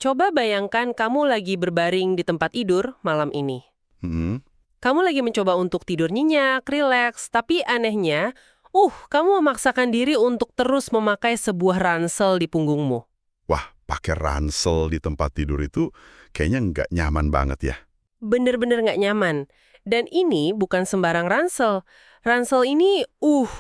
Coba bayangkan kamu lagi berbaring di tempat tidur malam ini. Hmm, Kamu lagi mencoba untuk tidur nyenyak, rileks, tapi anehnya, kamu memaksakan diri untuk terus memakai sebuah ransel di punggungmu. Wah, pakai ransel di tempat tidur itu kayaknya nggak nyaman banget ya. Bener-bener nggak nyaman. Dan ini bukan sembarang ransel. Ransel ini,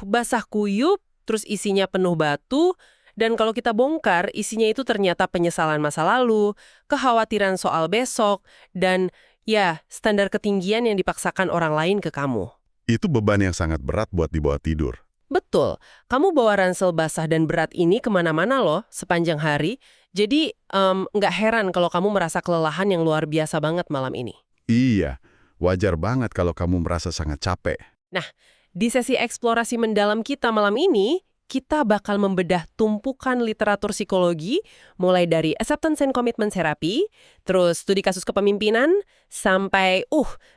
basah kuyup, terus isinya penuh batu, dan kalau kita bongkar, isinya itu ternyata penyesalan masa lalu, kekhawatiran soal besok, dan ya, standar ketinggian yang dipaksakan orang lain ke kamu. Itu beban yang sangat berat buat dibawa tidur. Betul, kamu bawa ransel basah dan berat ini kemana-mana loh sepanjang hari, jadi nggak heran kalau kamu merasa kelelahan yang luar biasa banget malam ini. Iya, wajar banget kalau kamu merasa sangat capek. Nah, di sesi eksplorasi mendalam kita malam ini, kita bakal membedah tumpukan literatur psikologi, mulai dari acceptance and commitment therapy, terus studi kasus kepemimpinan, sampai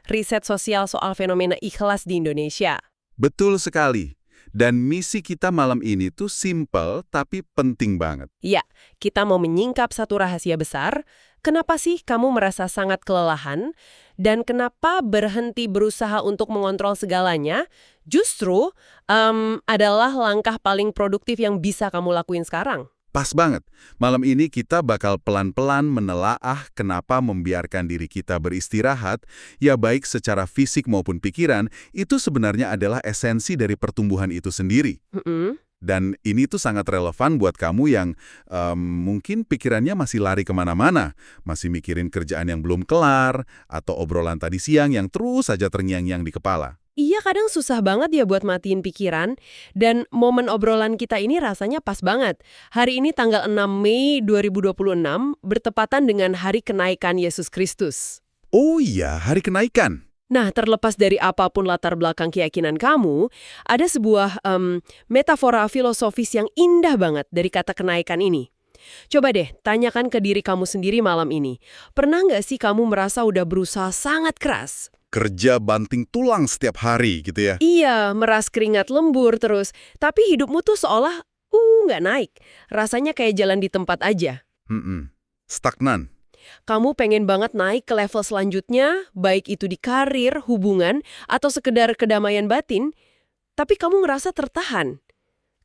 riset sosial soal fenomena ikhlas di Indonesia. Betul sekali. Dan misi kita malam ini tuh simple tapi penting banget. Ya, kita mau menyingkap satu rahasia besar. Kenapa sih kamu merasa sangat kelelahan? Dan kenapa berhenti berusaha untuk mengontrol segalanya justru adalah langkah paling produktif yang bisa kamu lakuin sekarang? Pas banget. Malam ini kita bakal pelan-pelan menelaah kenapa membiarkan diri kita beristirahat, ya baik secara fisik maupun pikiran, itu sebenarnya adalah esensi dari pertumbuhan itu sendiri. Dan ini tuh sangat relevan buat kamu yang mungkin pikirannya masih lari kemana-mana, masih mikirin kerjaan yang belum kelar, atau obrolan tadi siang yang terus saja terngiang-ngiang di kepala. Iya, kadang susah banget ya buat matiin pikiran, dan momen obrolan kita ini rasanya pas banget. Hari ini tanggal 6 Mei 2026 bertepatan dengan hari kenaikan Yesus Kristus. Oh iya, hari kenaikan. Nah, terlepas dari apapun latar belakang keyakinan kamu, ada sebuah metafora filosofis yang indah banget dari kata kenaikan ini. Coba deh, tanyakan ke diri kamu sendiri malam ini. Pernah nggak sih kamu merasa udah berusaha sangat keras? Kerja banting tulang setiap hari gitu ya. Iya, meras keringat lembur terus. Tapi hidupmu tuh seolah, nggak naik. Rasanya kayak jalan di tempat aja. Stagnan. Kamu pengen banget naik ke level selanjutnya, baik itu di karir, hubungan, atau sekedar kedamaian batin, tapi kamu ngerasa tertahan.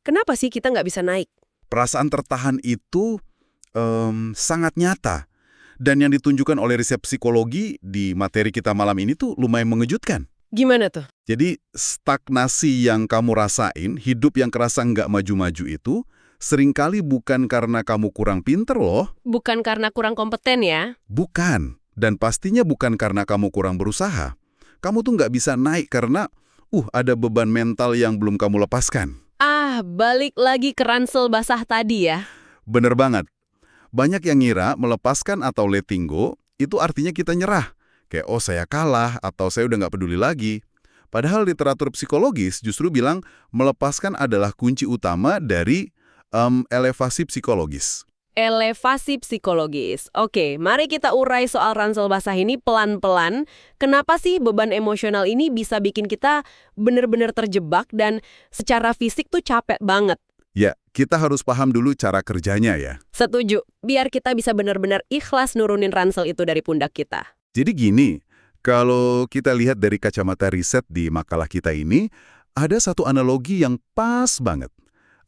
Kenapa sih kita nggak bisa naik? Perasaan tertahan itu sangat nyata. Dan yang ditunjukkan oleh riset psikologi di materi kita malam ini tuh lumayan mengejutkan. Gimana tuh? Jadi stagnasi yang kamu rasain, hidup yang kerasa nggak maju-maju itu, seringkali bukan karena kamu kurang pinter loh. Bukan karena kurang kompeten ya? Bukan. Dan pastinya bukan karena kamu kurang berusaha. Kamu tuh nggak bisa naik karena ada beban mental yang belum kamu lepaskan. Balik lagi ke ransel basah tadi ya? Bener banget. Banyak yang ngira melepaskan atau letting go itu artinya kita nyerah. Kayak, saya kalah atau saya udah nggak peduli lagi. Padahal literatur psikologis justru bilang melepaskan adalah kunci utama dari elevasi psikologis. Elevasi psikologis. Oke, mari kita urai soal ransel basah ini pelan-pelan. Kenapa sih beban emosional ini bisa bikin kita benar-benar terjebak dan secara fisik tuh capek banget? Ya, kita harus paham dulu cara kerjanya ya. Setuju, biar kita bisa benar-benar ikhlas nurunin ransel itu dari pundak kita. Jadi gini, kalau kita lihat dari kacamata riset di makalah kita ini, ada satu analogi yang pas banget.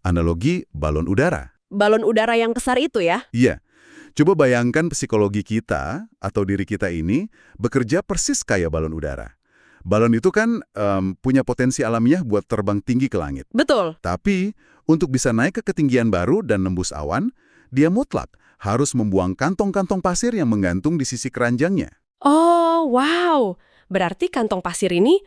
Analogi balon udara. Balon udara yang besar itu ya? Iya. Coba bayangkan psikologi kita atau diri kita ini bekerja persis kayak balon udara. Balon itu kan punya potensi alamiah buat terbang tinggi ke langit. Betul. Tapi untuk bisa naik ke ketinggian baru dan nembus awan, dia mutlak harus membuang kantong-kantong pasir yang menggantung di sisi keranjangnya. Oh, wow. Berarti kantong pasir ini,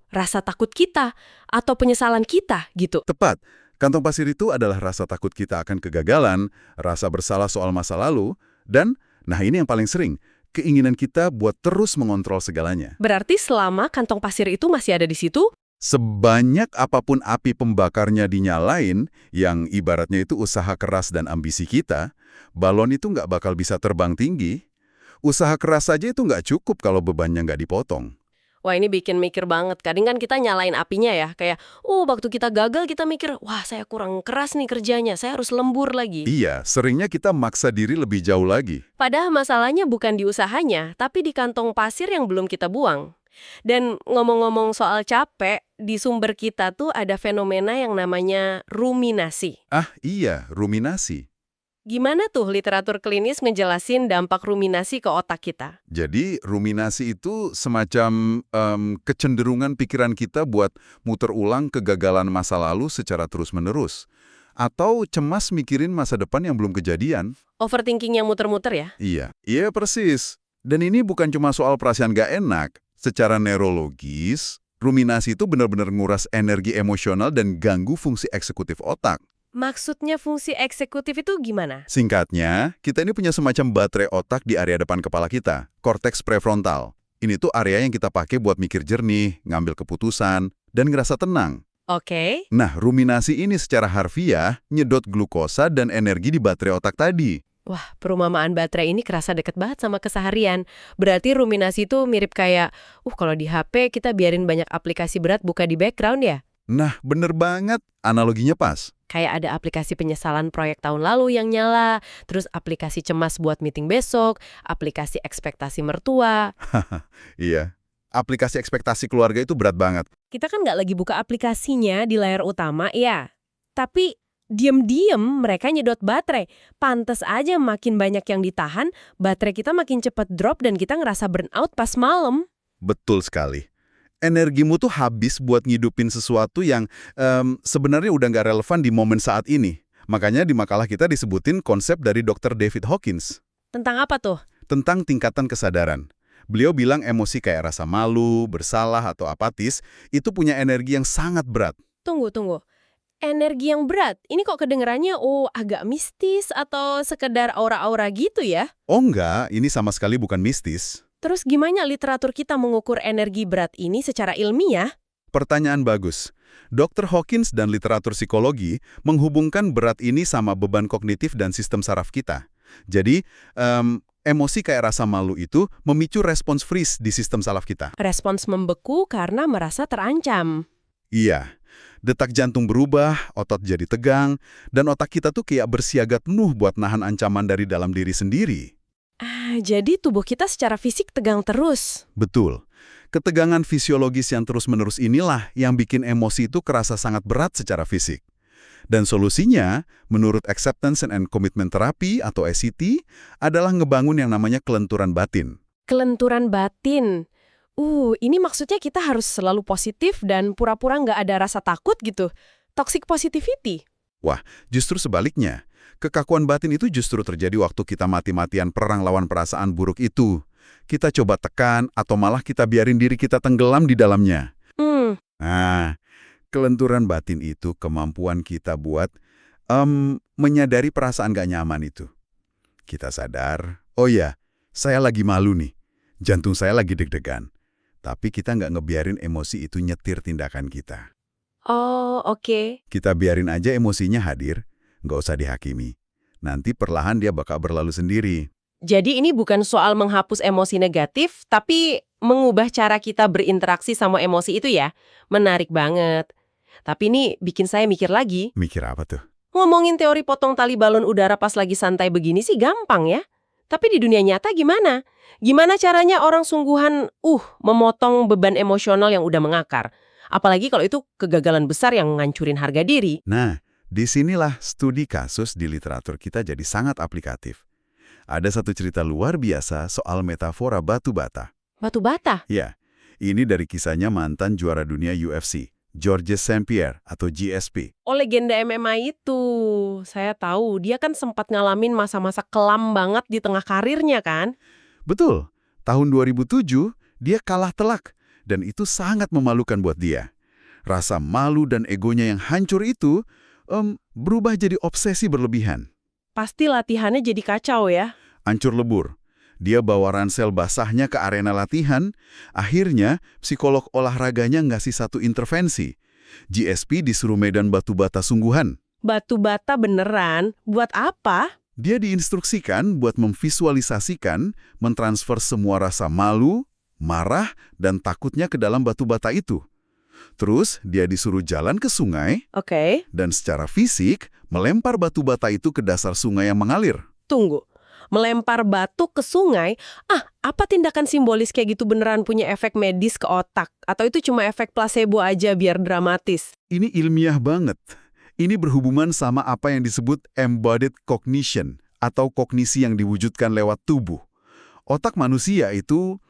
rasa takut kita atau penyesalan kita gitu. Tepat. Kantong pasir itu adalah rasa takut kita akan kegagalan, rasa bersalah soal masa lalu, dan, ini yang paling sering, keinginan kita buat terus mengontrol segalanya. Berarti selama kantong pasir itu masih ada di situ, sebanyak apapun api pembakarnya dinyalain, yang ibaratnya itu usaha keras dan ambisi kita, balon itu nggak bakal bisa terbang tinggi. Usaha keras saja itu nggak cukup kalau bebannya nggak dipotong. Wah, ini bikin mikir banget. Kadang kan kita nyalain apinya ya, kayak, waktu kita gagal kita mikir, wah saya kurang keras nih kerjanya, saya harus lembur lagi. Iya, seringnya kita maksa diri lebih jauh lagi. Padahal masalahnya bukan di usahanya, tapi di kantong pasir yang belum kita buang. Dan ngomong-ngomong soal capek, di sumber kita tuh ada fenomena yang namanya ruminasi. Ah, iya, ruminasi. Gimana tuh literatur klinis ngejelasin dampak ruminasi ke otak kita? Jadi, ruminasi itu semacam kecenderungan pikiran kita buat muter ulang kegagalan masa lalu secara terus-menerus. Atau cemas mikirin masa depan yang belum kejadian. Overthinking yang muter-muter ya? Iya persis. Dan ini bukan cuma soal perasaan gak enak. Secara neurologis, ruminasi itu benar-benar nguras energi emosional dan ganggu fungsi eksekutif otak. Maksudnya fungsi eksekutif itu gimana? Singkatnya, kita ini punya semacam baterai otak di area depan kepala kita, korteks prefrontal. Ini tuh area yang kita pakai buat mikir jernih, ngambil keputusan, dan ngerasa tenang. Oke. Nah, ruminasi ini secara harfiah nyedot glukosa dan energi di baterai otak tadi. Wah, perumpamaan baterai ini kerasa deket banget sama keseharian. Berarti ruminasi itu mirip kayak, kalau di HP kita biarin banyak aplikasi berat buka di background ya? Nah, bener banget. Analoginya pas. Kayak ada aplikasi penyesalan proyek tahun lalu yang nyala, terus aplikasi cemas buat meeting besok, aplikasi ekspektasi mertua. Iya. Aplikasi ekspektasi keluarga itu berat banget. Kita kan nggak lagi buka aplikasinya di layar utama, ya. Tapi diem-diem mereka nyedot baterai. Pantes aja makin banyak yang ditahan, baterai kita makin cepat drop dan kita ngerasa burnout pas malam. Betul sekali. Energimu tuh habis buat ngidupin sesuatu yang sebenarnya udah nggak relevan di momen saat ini. Makanya di makalah kita disebutin konsep dari Dr. David Hawkins. Tentang apa tuh? Tentang tingkatan kesadaran. Beliau bilang emosi kayak rasa malu, bersalah, atau apatis itu punya energi yang sangat berat. Tunggu. Energi yang berat, ini kok kedengerannya agak mistis atau sekedar aura-aura gitu ya? Oh enggak, ini sama sekali bukan mistis. Terus gimana literatur kita mengukur energi berat ini secara ilmiah? Pertanyaan bagus. Dr. Hawkins dan literatur psikologi menghubungkan berat ini sama beban kognitif dan sistem saraf kita. Jadi, emosi kayak rasa malu itu memicu respons freeze di sistem saraf kita. Respons membeku karena merasa terancam. Iya, detak jantung berubah, otot jadi tegang, dan otak kita tuh kayak bersiaga penuh buat nahan ancaman dari dalam diri sendiri. Jadi tubuh kita secara fisik tegang terus. Betul. Ketegangan fisiologis yang terus-menerus inilah yang bikin emosi itu kerasa sangat berat secara fisik. Dan solusinya, menurut Acceptance and Commitment Therapy atau ACT, adalah ngebangun yang namanya kelenturan batin. Kelenturan batin. Ini maksudnya kita harus selalu positif dan pura-pura nggak ada rasa takut gitu. Toxic positivity. Wah, justru sebaliknya. Kekakuan batin itu justru terjadi waktu kita mati-matian perang lawan perasaan buruk itu. Kita coba tekan atau malah kita biarin diri kita tenggelam di dalamnya. Nah, kelenturan batin itu kemampuan kita buat menyadari perasaan gak nyaman itu. Kita sadar, oh ya, saya lagi malu nih. Jantung saya lagi deg-degan. Tapi kita nggak ngebiarin emosi itu nyetir tindakan kita. Oh, oke. Kita biarin aja emosinya hadir. Nggak usah dihakimi. Nanti perlahan dia bakal berlalu sendiri. Jadi ini bukan soal menghapus emosi negatif, tapi mengubah cara kita berinteraksi sama emosi itu ya. Menarik banget. Tapi ini bikin saya mikir lagi. Mikir apa tuh? Ngomongin teori potong tali balon udara pas lagi santai begini sih gampang ya. Tapi di dunia nyata gimana? Gimana caranya orang sungguhan memotong beban emosional yang udah mengakar? Apalagi kalau itu kegagalan besar yang ngancurin harga diri. Nah, disinilah studi kasus di literatur kita jadi sangat aplikatif. Ada satu cerita luar biasa soal metafora batu bata. Batu bata? Ya, ini dari kisahnya mantan juara dunia UFC, Georges St-Pierre atau GSP. Oh, legenda MMA itu. Saya tahu, dia kan sempat ngalamin masa-masa kelam banget di tengah karirnya kan? Betul, tahun 2007 dia kalah telak dan itu sangat memalukan buat dia. Rasa malu dan egonya yang hancur itu berubah jadi obsesi berlebihan. Pasti latihannya jadi kacau ya? Hancur lebur. Dia bawa ransel basahnya ke arena latihan. Akhirnya, psikolog olahraganya ngasih satu intervensi. GSP disuruh medan batu bata sungguhan. Batu bata beneran? Buat apa? Dia diinstruksikan buat memvisualisasikan, mentransfer semua rasa malu, marah, dan takutnya ke dalam batu bata itu. Terus dia disuruh jalan ke sungai Oke, dan secara fisik melempar batu bata itu ke dasar sungai yang mengalir. tunggu. Melempar batu ke sungai, apa tindakan simbolis kayak gitu beneran punya efek medis ke otak? Atau itu cuma efek placebo aja biar dramatis? Ini ilmiah banget. Ini berhubungan sama apa yang disebut embodied cognition atau kognisi yang diwujudkan lewat tubuh. Otak manusia itu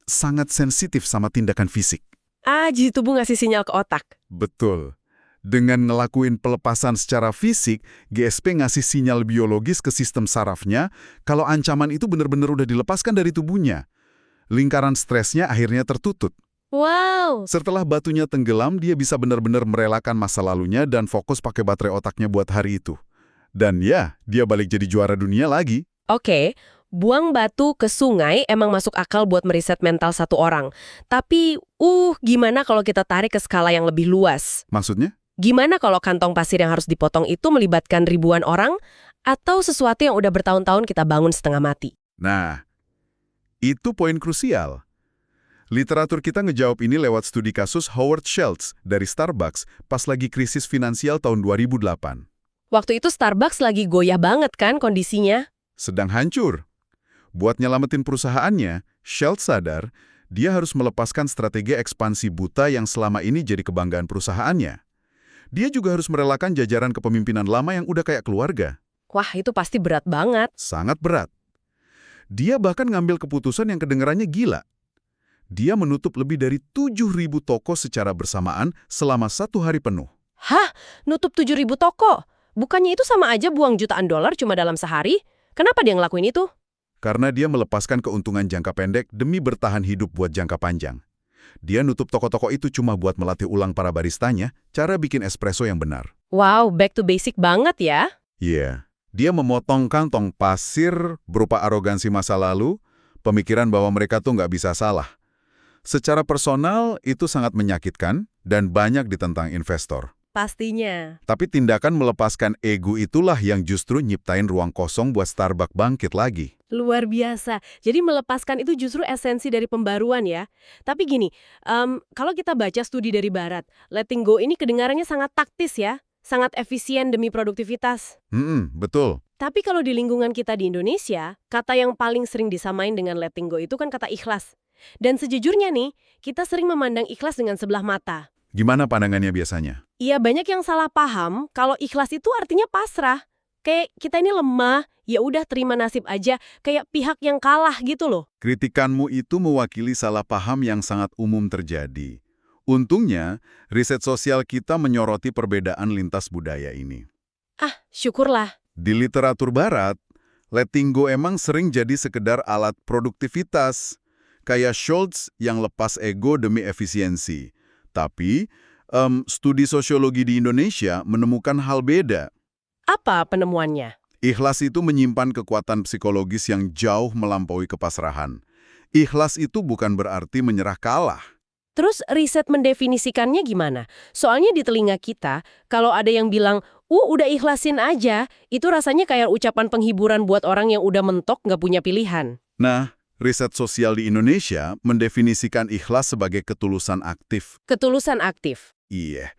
sangat sensitif sama tindakan fisik. Jadi tubuh ngasih sinyal ke otak. Betul. Dengan ngelakuin pelepasan secara fisik, GSP ngasih sinyal biologis ke sistem sarafnya kalau ancaman itu benar-benar udah dilepaskan dari tubuhnya. Lingkaran stresnya akhirnya tertutup. Wow. Setelah batunya tenggelam, dia bisa benar-benar merelakan masa lalunya dan fokus pakai baterai otaknya buat hari itu. Dan ya, dia balik jadi juara dunia lagi. Oke, buang batu ke sungai emang masuk akal buat meriset mental satu orang. Tapi, gimana kalau kita tarik ke skala yang lebih luas? Maksudnya? Gimana kalau kantong pasir yang harus dipotong itu melibatkan ribuan orang atau sesuatu yang udah bertahun-tahun kita bangun setengah mati? Nah, itu poin krusial. Literatur kita ngejawab ini lewat studi kasus Howard Schultz dari Starbucks pas lagi krisis finansial tahun 2008. Waktu itu Starbucks lagi goyah banget kan kondisinya? Sedang hancur. Buat nyelamatin perusahaannya, Schultz sadar dia harus melepaskan strategi ekspansi buta yang selama ini jadi kebanggaan perusahaannya. Dia juga harus merelakan jajaran kepemimpinan lama yang udah kayak keluarga. Wah, itu pasti berat banget. Sangat berat. Dia bahkan ngambil keputusan yang kedengarannya gila. Dia menutup lebih dari 7.000 toko secara bersamaan selama 1 hari penuh. Hah? Nutup 7.000 toko? Bukannya itu sama aja buang jutaan dolar cuma dalam sehari? Kenapa dia ngelakuin itu? Karena dia melepaskan keuntungan jangka pendek demi bertahan hidup buat jangka panjang. Dia nutup toko-toko itu cuma buat melatih ulang para baristanya cara bikin espresso yang benar. Wow, back to basic banget ya. Iya, dia memotong kantong pasir berupa arogansi masa lalu, pemikiran bahwa mereka tuh nggak bisa salah. Secara personal, itu sangat menyakitkan dan banyak ditentang investor. Pastinya. Tapi tindakan melepaskan ego itulah yang justru nyiptain ruang kosong buat Starbucks bangkit lagi. Luar biasa. Jadi melepaskan itu justru esensi dari pembaruan ya. Tapi gini, kalau kita baca studi dari Barat, letting go ini kedengarannya sangat taktis ya. Sangat efisien demi produktivitas. Betul. Tapi kalau di lingkungan kita di Indonesia, kata yang paling sering disamain dengan letting go itu kan kata ikhlas. Dan sejujurnya nih, kita sering memandang ikhlas dengan sebelah mata. Gimana pandangannya biasanya? Iya, banyak yang salah paham kalau ikhlas itu artinya pasrah. Kayak kita ini lemah, ya udah terima nasib aja, kayak pihak yang kalah gitu loh. Kritikanmu itu mewakili salah paham yang sangat umum terjadi. Untungnya, riset sosial kita menyoroti perbedaan lintas budaya ini. Syukurlah. Di literatur barat, letting go emang sering jadi sekedar alat produktivitas, kayak Schultz yang lepas ego demi efisiensi. Tapi, studi sosiologi di Indonesia menemukan hal beda. Apa penemuannya? Ikhlas itu menyimpan kekuatan psikologis yang jauh melampaui kepasrahan. Ikhlas itu bukan berarti menyerah kalah. Terus riset mendefinisikannya gimana? Soalnya di telinga kita, kalau ada yang bilang, udah ikhlasin aja, itu rasanya kayak ucapan penghiburan buat orang yang udah mentok nggak punya pilihan. Nah, riset sosial di Indonesia mendefinisikan ikhlas sebagai ketulusan aktif. Ketulusan aktif. Iya,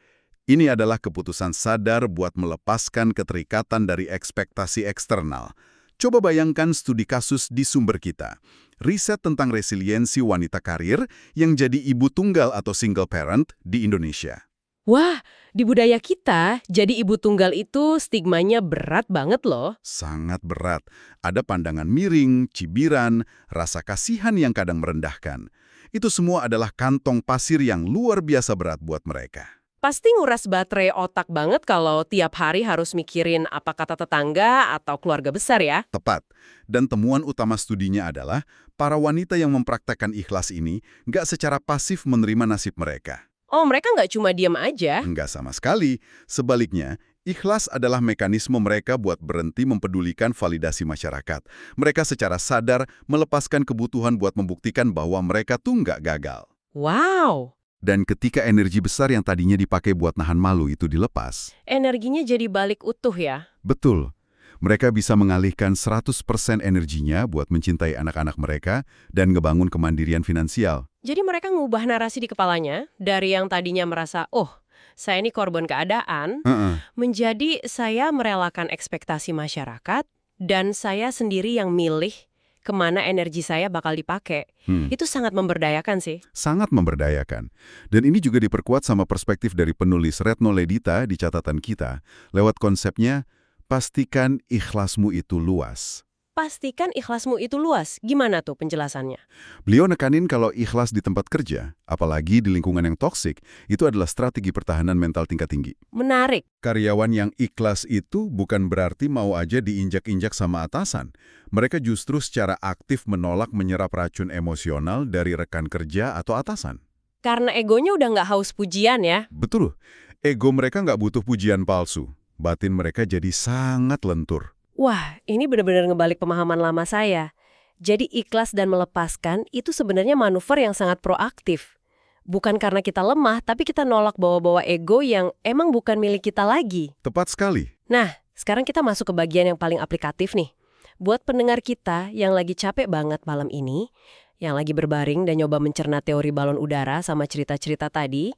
ini adalah keputusan sadar buat melepaskan keterikatan dari ekspektasi eksternal. Coba bayangkan studi kasus di sumber kita. Riset tentang resiliensi wanita karir yang jadi ibu tunggal atau single parent di Indonesia. Wah, di budaya kita, jadi ibu tunggal itu stigmanya berat banget loh. Sangat berat. Ada pandangan miring, cibiran, rasa kasihan yang kadang merendahkan. Itu semua adalah kantong pasir yang luar biasa berat buat mereka. Pasti nguras baterai otak banget kalau tiap hari harus mikirin apa kata tetangga atau keluarga besar ya. Tepat. Dan temuan utama studinya adalah para wanita yang mempraktekkan ikhlas ini nggak secara pasif menerima nasib mereka. Oh, mereka nggak cuma diam aja. Enggak sama sekali. Sebaliknya, ikhlas adalah mekanisme mereka buat berhenti mempedulikan validasi masyarakat. Mereka secara sadar melepaskan kebutuhan buat membuktikan bahwa mereka tuh nggak gagal. Wow, Dan ketika energi besar yang tadinya dipakai buat nahan malu itu dilepas, energinya jadi balik utuh ya. betul, Mereka bisa mengalihkan 100% energinya buat mencintai anak-anak mereka dan ngebangun kemandirian finansial. Jadi mereka ngubah narasi di kepalanya dari yang tadinya merasa, oh, saya ini korban keadaan, Heeh. menjadi saya merelakan ekspektasi masyarakat dan saya sendiri yang milih kemana energi saya bakal dipakai. Itu sangat memberdayakan sih. Sangat memberdayakan. Dan ini juga diperkuat sama perspektif dari penulis Retno Ledita di catatan kita, lewat konsepnya, pastikan ikhlasmu itu luas. Pastikan ikhlasmu itu luas. Gimana tuh penjelasannya? Beliau nekanin kalau ikhlas di tempat kerja, apalagi di lingkungan yang toksik, itu adalah strategi pertahanan mental tingkat tinggi. Menarik. Karyawan yang ikhlas itu bukan berarti mau aja diinjak-injak sama atasan. Mereka justru secara aktif menolak menyerap racun emosional dari rekan kerja atau atasan. Karena egonya udah nggak haus pujian ya. Betul, ego mereka nggak butuh pujian palsu. Batin mereka jadi sangat lentur. Wah, ini benar-benar ngebalik pemahaman lama saya. Jadi ikhlas dan melepaskan itu sebenarnya manuver yang sangat proaktif. Bukan karena kita lemah, tapi kita nolak bawa-bawa ego yang emang bukan milik kita lagi. Tepat sekali. Nah, sekarang kita masuk ke bagian yang paling aplikatif nih. Buat pendengar kita yang lagi capek banget malam ini, yang lagi berbaring dan nyoba mencerna teori balon udara sama cerita-cerita tadi.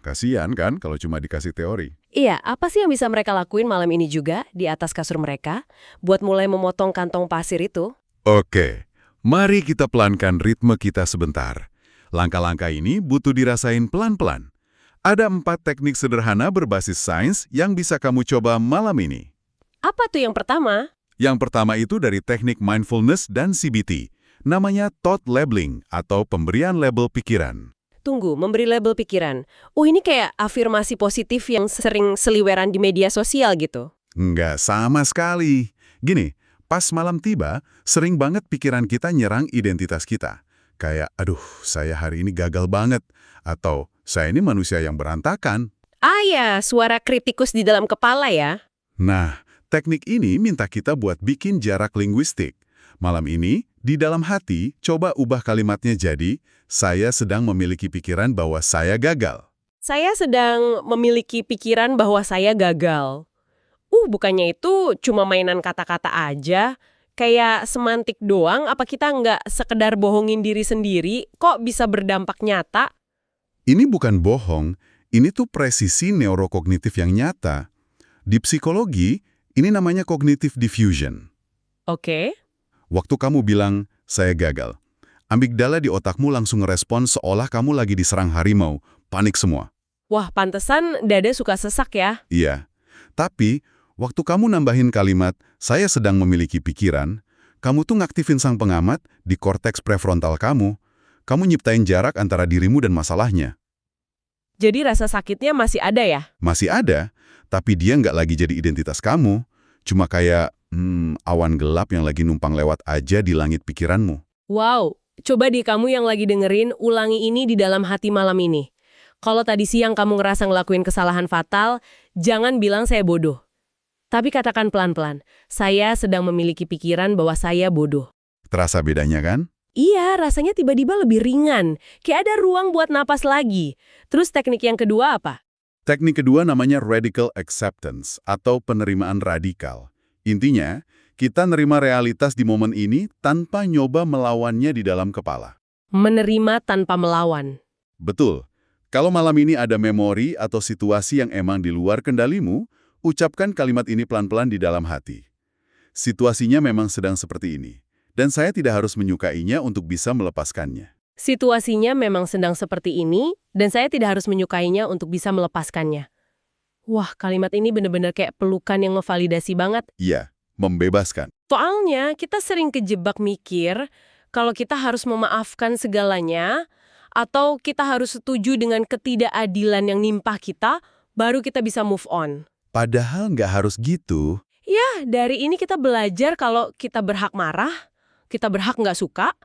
Kasian kan kalau cuma dikasih teori. Iya, apa sih yang bisa mereka lakuin malam ini juga di atas kasur mereka buat mulai memotong kantong pasir itu? Oke, mari kita pelankan ritme kita sebentar. Langkah-langkah ini butuh dirasain pelan-pelan. Ada 4 teknik sederhana berbasis sains yang bisa kamu coba malam ini. Apa tuh yang pertama? Yang pertama itu dari teknik mindfulness dan CBT. Namanya thought labeling atau pemberian label pikiran. Tunggu, memberi label pikiran. Oh, ini kayak afirmasi positif yang sering seliweran di media sosial gitu. Nggak sama sekali. Gini, pas malam tiba, sering banget pikiran kita nyerang identitas kita. Kayak, aduh, saya hari ini gagal banget. Atau, saya ini manusia yang berantakan. Ah ya, suara kritikus di dalam kepala ya. Nah, teknik ini minta kita buat bikin jarak linguistik. Malam ini, di dalam hati, coba ubah kalimatnya jadi, saya sedang memiliki pikiran bahwa saya gagal. Saya sedang memiliki pikiran bahwa saya gagal. Bukannya itu cuma mainan kata-kata aja? Kayak semantik doang, apa kita nggak sekedar bohongin diri sendiri, kok bisa berdampak nyata? Ini bukan bohong, ini tuh presisi neurokognitif yang nyata. Di psikologi, ini namanya cognitive diffusion. Oke. Waktu kamu bilang, saya gagal, amigdala di otakmu langsung ngerespons seolah kamu lagi diserang harimau, panik semua. Wah, pantesan dada suka sesak ya. Iya, tapi waktu kamu nambahin kalimat, saya sedang memiliki pikiran, kamu tuh ngaktifin sang pengamat di korteks prefrontal kamu nyiptain jarak antara dirimu dan masalahnya. Jadi rasa sakitnya masih ada ya? Masih ada, tapi dia nggak lagi jadi identitas kamu, cuma kayak awan gelap yang lagi numpang lewat aja di langit pikiranmu. Wow, coba di kamu yang lagi dengerin, ulangi ini di dalam hati malam ini. Kalau tadi siang kamu ngerasa ngelakuin kesalahan fatal, jangan bilang saya bodoh. Tapi katakan pelan-pelan, saya sedang memiliki pikiran bahwa saya bodoh. Terasa bedanya kan? Iya, rasanya tiba-tiba lebih ringan. Kayak ada ruang buat napas lagi. Terus teknik yang kedua apa? Teknik kedua namanya radical acceptance atau penerimaan radikal. Intinya, kita nerima realitas di momen ini tanpa nyoba melawannya di dalam kepala. Menerima tanpa melawan. Betul. Kalau malam ini ada memori atau situasi yang emang di luar kendalimu, ucapkan kalimat ini pelan-pelan di dalam hati. Situasinya memang sedang seperti ini, dan saya tidak harus menyukainya untuk bisa melepaskannya. Situasinya memang sedang seperti ini, dan saya tidak harus menyukainya untuk bisa melepaskannya. Wah, kalimat ini benar-benar kayak pelukan yang ngevalidasi banget. Iya, membebaskan. Soalnya kita sering kejebak mikir kalau kita harus memaafkan segalanya, atau kita harus setuju dengan ketidakadilan yang nimpah kita, baru kita bisa move on. Padahal nggak harus gitu. Ya, dari ini kita belajar kalau kita berhak marah, kita berhak nggak suka,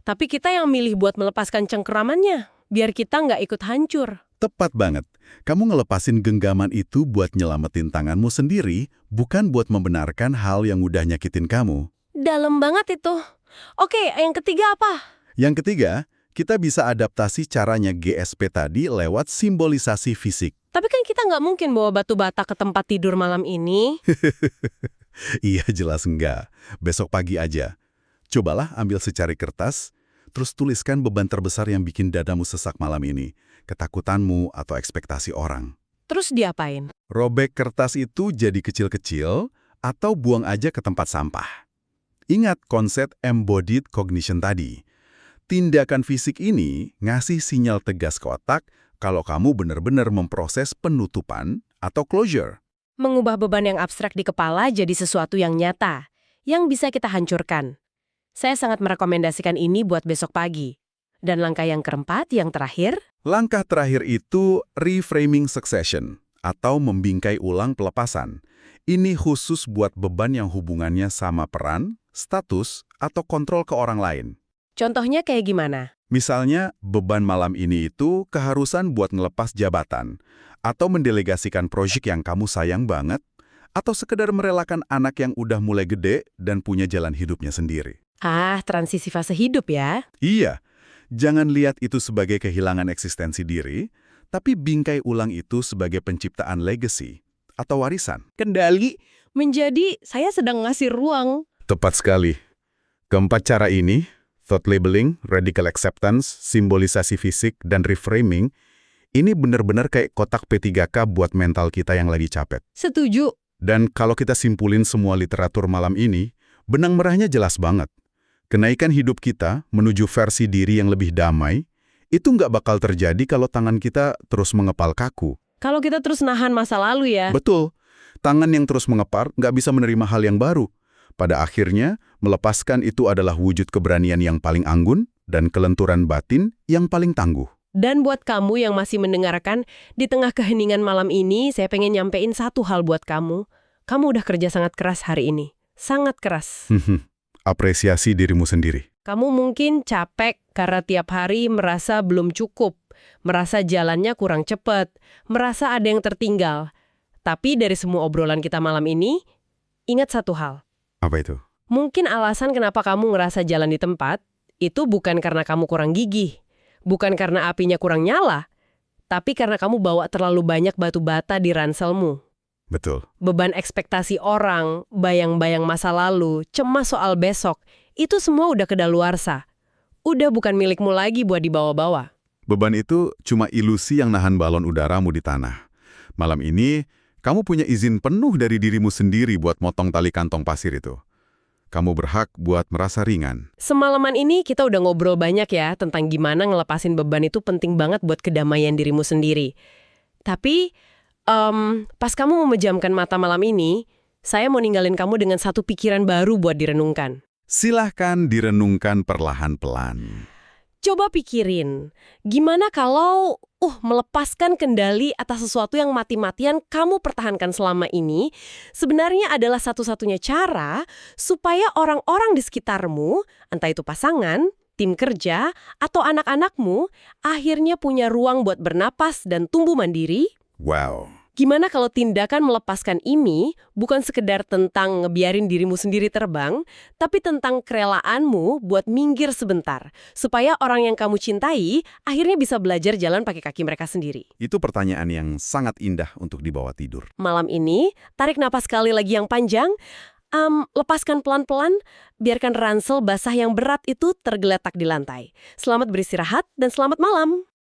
tapi kita yang milih buat melepaskan cengkeramannya, biar kita nggak ikut hancur. Tepat banget. Kamu ngelepasin genggaman itu buat nyelamatin tanganmu sendiri, bukan buat membenarkan hal yang udah nyakitin kamu. Dalam banget itu. Oke, yang ketiga apa? Yang ketiga, kita bisa adaptasi caranya GSP tadi lewat simbolisasi fisik. Tapi kan kita nggak mungkin bawa batu bata ke tempat tidur malam ini. Iya, jelas enggak. Besok pagi aja. Cobalah ambil secari kertas, terus tuliskan beban terbesar yang bikin dadamu sesak malam ini, ketakutanmu atau ekspektasi orang. Terus diapain? Robek kertas itu jadi kecil-kecil atau buang aja ke tempat sampah. Ingat konsep embodied cognition tadi. Tindakan fisik ini ngasih sinyal tegas ke otak kalau kamu benar-benar memproses penutupan atau closure. Mengubah beban yang abstrak di kepala jadi sesuatu yang nyata, yang bisa kita hancurkan. Saya sangat merekomendasikan ini buat besok pagi. Dan langkah yang keempat, yang terakhir, Langkah terakhir itu reframing succession atau membingkai ulang pelepasan. Ini khusus buat beban yang hubungannya sama peran, status, atau kontrol ke orang lain. contohnya kayak gimana? Misalnya, beban malam ini itu keharusan buat ngelepas jabatan, atau mendelegasikan proyek yang kamu sayang banget, atau sekedar merelakan anak yang udah mulai gede dan punya jalan hidupnya sendiri. Transisi fase hidup ya. Iya, jangan lihat itu sebagai kehilangan eksistensi diri, tapi bingkai ulang itu sebagai penciptaan legacy atau warisan. Kendali menjadi saya sedang ngasih ruang. Tepat sekali. Keempat cara ini, thought labeling, radical acceptance, simbolisasi fisik, dan reframing, ini benar-benar kayak kotak P3K buat mental kita yang lagi capek. Setuju. Dan kalau kita simpulin semua literatur malam ini, benang merahnya jelas banget. Kenaikan hidup kita menuju versi diri yang lebih damai, itu nggak bakal terjadi kalau tangan kita terus mengepal kaku. Kalau kita terus nahan masa lalu ya. Betul, tangan yang terus mengepar nggak bisa menerima hal yang baru. Pada akhirnya, melepaskan itu adalah wujud keberanian yang paling anggun dan kelenturan batin yang paling tangguh. Dan buat kamu yang masih mendengarkan, di tengah keheningan malam ini, saya pengen nyampein satu hal buat kamu. Kamu udah kerja sangat keras hari ini. Sangat keras. Apresiasi dirimu sendiri. Kamu mungkin capek karena tiap hari merasa belum cukup, merasa jalannya kurang cepat, merasa ada yang tertinggal. Tapi dari semua obrolan kita malam ini, ingat satu hal. Apa itu? Mungkin alasan kenapa kamu ngerasa jalan di tempat, itu bukan karena kamu kurang gigih, bukan karena apinya kurang nyala, tapi karena kamu bawa terlalu banyak batu bata di ranselmu. Betul. Beban ekspektasi orang, bayang-bayang masa lalu, cemas soal besok, itu semua udah kedaluarsa. Udah bukan milikmu lagi buat dibawa-bawa. Beban itu cuma ilusi yang nahan balon udaramu di tanah. Malam ini, kamu punya izin penuh dari dirimu sendiri buat motong tali kantong pasir itu. Kamu berhak buat merasa ringan. Semalaman ini kita udah ngobrol banyak ya tentang gimana ngelepasin beban itu penting banget buat kedamaian dirimu sendiri. Tapi, pas kamu memejamkan mata malam ini, saya mau ninggalin kamu dengan satu pikiran baru buat direnungkan. Silahkan direnungkan perlahan-pelan. Coba pikirin, gimana kalau melepaskan kendali atas sesuatu yang mati-matian kamu pertahankan selama ini sebenarnya adalah satu-satunya cara supaya orang-orang di sekitarmu, entah itu pasangan, tim kerja, atau anak-anakmu, akhirnya punya ruang buat bernapas dan tumbuh mandiri? Wow. Gimana kalau tindakan melepaskan ini bukan sekedar tentang ngebiarin dirimu sendiri terbang, tapi tentang kerelaanmu buat minggir sebentar, supaya orang yang kamu cintai akhirnya bisa belajar jalan pakai kaki mereka sendiri. Itu pertanyaan yang sangat indah untuk dibawa tidur. Malam ini, tarik napas sekali lagi yang panjang, lepaskan pelan-pelan, biarkan ransel basah yang berat itu tergeletak di lantai. Selamat beristirahat dan selamat malam.